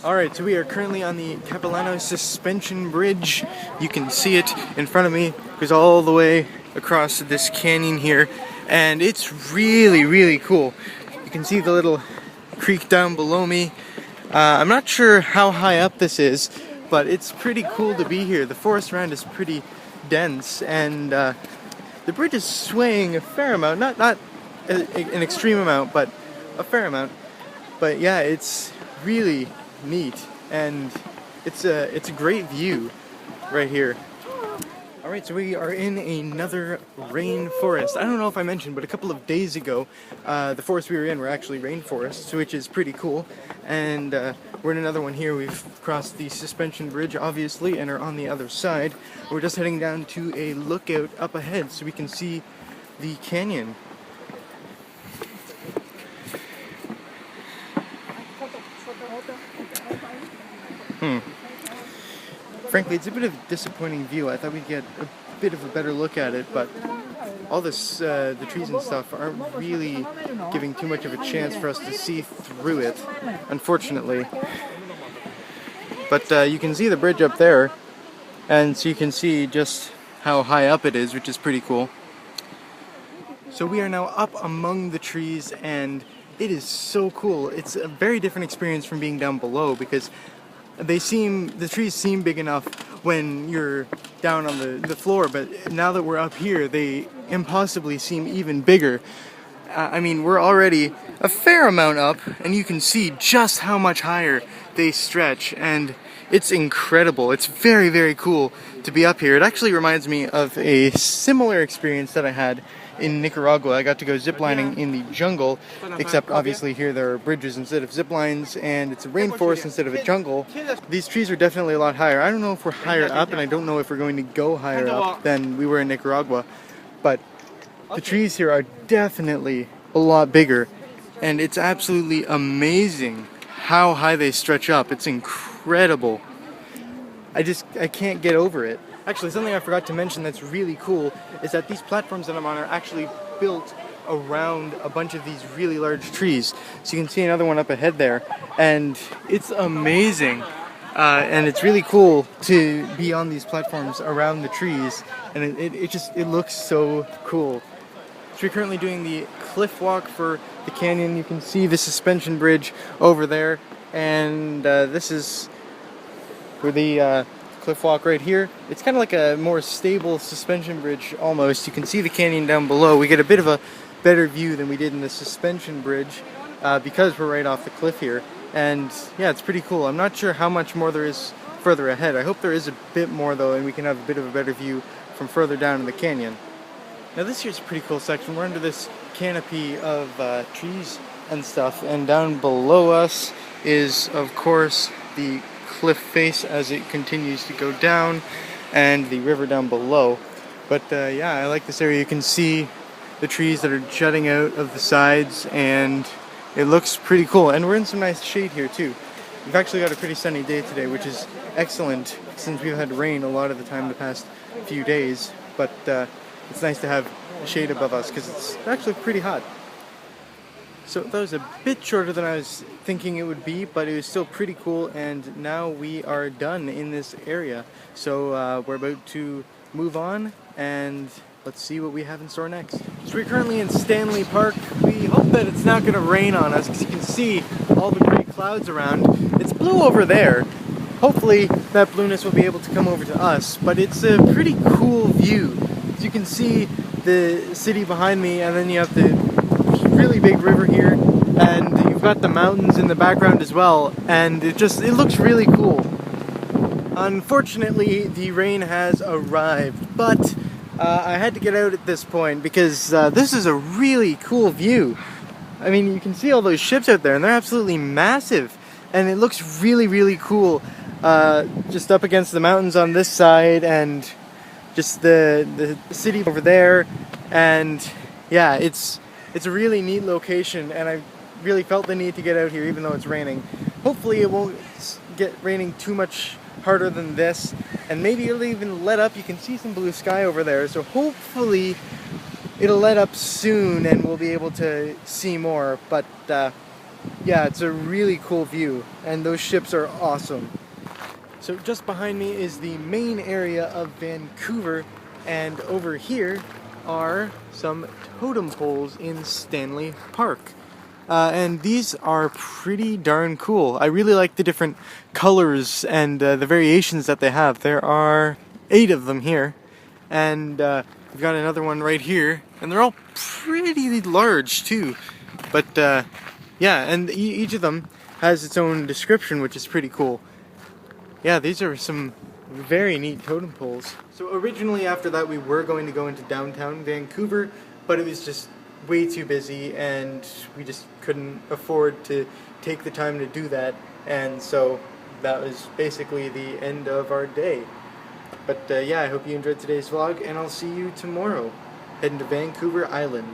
Alright, so we are currently on the Capilano suspension bridge. You can see it in front of me. It goes all the way across this canyon here, and it's really cool. You can see the little creek down below me. I'm not sure how high up this is, but it's pretty cool to be here. The forest around is pretty dense, and the bridge is swaying a fair amount. Not an extreme amount, but a fair amount. But yeah, it's really neat, and it's a great view right here. Alright, so we are in another rainforest. I don't know if I mentioned, but a couple of days ago, the forest we were in were actually rainforests, which is pretty cool. And we're in another one here. We've crossed the suspension bridge, obviously, and are on the other side. We're just heading down to a lookout up ahead so we can see the canyon. Frankly, it's a bit of a disappointing view. I thought we'd get a bit of a better look at it, but all this, the trees and stuff aren't really giving too much of a chance for us to see through it, unfortunately. But you can see the bridge up there, and so you can see just how high up it is, which is pretty cool. So we are now up among the trees, and it is so cool. It's a very different experience from being down below, because the trees seem big enough when you're down on the floor, but now that we're up here, they impossibly seem even bigger. I mean, we're already a fair amount up, and you can see just how much higher they stretch, and it's incredible. It's very cool to be up here. It actually reminds me of a similar experience that I had in Nicaragua. I got to go ziplining in the jungle, except obviously here there are bridges instead of zip lines, and it's a rainforest instead of a jungle. These trees are definitely a lot higher. I don't know if we're higher up, and I don't know if we're going to go higher up than we were in Nicaragua, but the trees here are definitely a lot bigger, and it's absolutely amazing how high they stretch up. It's incredible. I can't get over it. Actually, something I forgot to mention that's really cool is that these platforms that I'm on are actually built around a bunch of these really large trees. So you can see another one up ahead there, and it's amazing. And it's really cool to be on these platforms around the trees, and it looks so cool. So we're currently doing the cliff walk for the canyon. You can see the suspension bridge over there, and this is where the cliff walk right here. It's kind of like a more stable suspension bridge almost. You can see the canyon down below. We get a bit of a better view than we did in the suspension bridge because we're right off the cliff here. And yeah, it's pretty cool. I'm not sure how much more there is further ahead. I hope there is a bit more though, and we can have a bit of a better view from further down in the canyon. Now this here's a pretty cool section. We're under this canopy of trees and stuff, and down below us is of course the cliff face as it continues to go down, and the river down below. But yeah, I like this area. You can see the trees that are jutting out of the sides, and it looks pretty cool. And we're in some nice shade here too. We've actually got a pretty sunny day today, which is excellent since we've had rain a lot of the time the past few days. But it's nice to have shade above us because it's actually pretty hot. So that was a bit shorter than I was thinking it would be, but it was still pretty cool, and now we are done in this area. So we're about to move on, and let's see what we have in store next. So we're currently in Stanley Park. We hope that it's not going to rain on us, because you can see all the gray clouds around. It's blue over there. Hopefully that blueness will be able to come over to us, but it's a pretty cool view. So you can see the city behind me, and then you have the really big river here, and you've got the mountains in the background as well, and it looks really cool. Unfortunately, the rain has arrived, but I had to get out at this point because this is a really cool view. I mean, you can see all those ships out there, and they're absolutely massive, and it looks really cool just up against the mountains on this side, and just the city over there. And yeah, it's a really neat location, and I really felt the need to get out here even though it's raining. Hopefully it won't get raining too much harder than this, and maybe it'll even let up. You can see some blue sky over there, so hopefully it'll let up soon and we'll be able to see more. But yeah, it's a really cool view, and those ships are awesome. So just behind me is the main area of Vancouver, and over here are some totem poles in Stanley Park. And these are pretty darn cool. I really like the different colors and the variations that they have. There are 8 of them here, and we've got another one right here, and they're all pretty large too. But yeah, and each of them has its own description, which is pretty cool. Yeah, these are some very neat totem poles. So originally after that we were going to go into downtown Vancouver, but it was just way too busy and we just couldn't afford to take the time to do that, and so that was basically the end of our day. But yeah, I hope you enjoyed today's vlog, and I'll see you tomorrow, heading to Vancouver Island.